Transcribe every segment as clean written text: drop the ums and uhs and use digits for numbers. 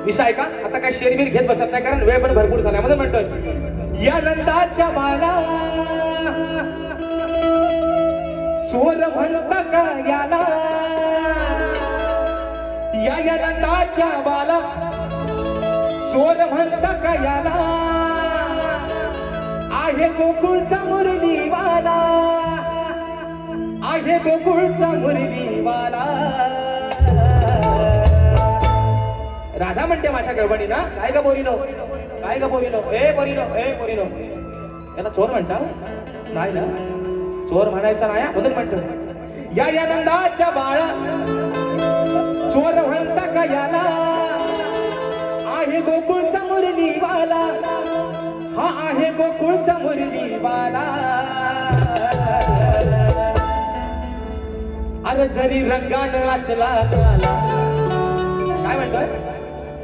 विषय ऐका. आता काय शेरबीर घेत बसत नाही कारण वेळ पण भरपूर झाला. म्हणून म्हणतोय या नंदाच्या बाला चोर म्हणता का याला, या नंदाच्या बाला चोर म्हणता का याला, आहे गोकुळचा मुरलीवाला, आहे गोकुळचा मुरलीवाला. राधा म्हणते माझ्या गडबडीना, काय ग बोरीनो, काय ग बोरीनो, ए बोरीनो, ए बोरीनो. याला चोर म्हणता नाही ना, चोर म्हणायचा नाही म्हणून म्हणतो या नंदाच्या बाळा चोर म्हणता का याला, आहे गोकुळचा मुरलीवाला, हा आहे गोकुळचा मुरलीवाला. अरे जरी रंगानं असला काला, काय म्हणतोय,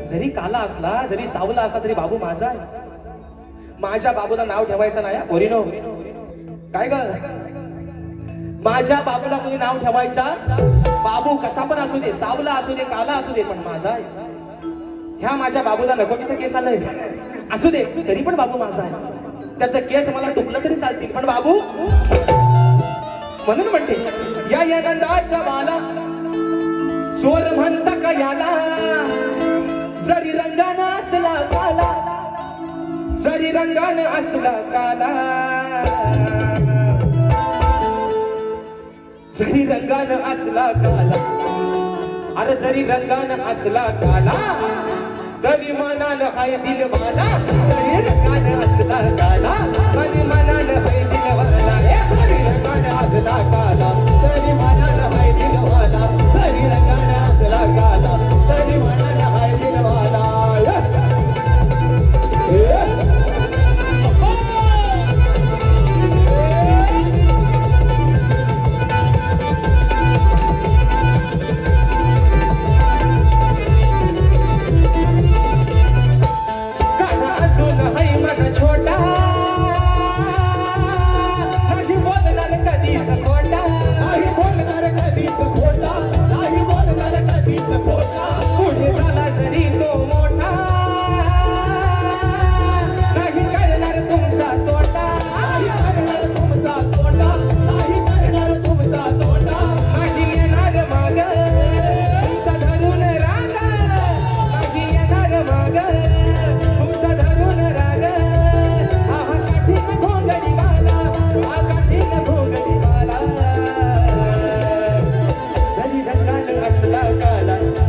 जरी काला असला जरी सावला असला तरी बाबू माझा आहे. माझ्या बाबूला नाव ठेवायचं नाही पोरीनो. काय ग, माझ्या बाबूला कोणी नाव ठेवायचा, बाबू कसा पण असू दे, सावला असू दे, काला असू दे, पण माझा आहे. ह्या माझ्या बाबूला नको तिथं केस आलंय असू दे तरी पण बाबू माझा आहे. त्याचं केस मला टुकलं तरी चालतील पण बाबू. म्हणून म्हणते या नंदाच्या बाला चोर म्हणता का याला, जरी रंगानं असला काला, जरी रंगानं असला काला, जरी रंगानं असला काला, अरे जरी रंगानं असला काला, तरी मनानं हाय दिलवाला, जरी रंगानं असला काला, तरी मनानं हाय दिलवाला. जरी रंगानं असला काला, तरी मनानं हाय दिलवाला, जरी रंगानं असला काला, तरी मनानं हाय दिलवाला.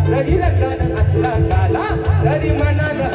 जरी रंगानं असला काला, तरी मनानं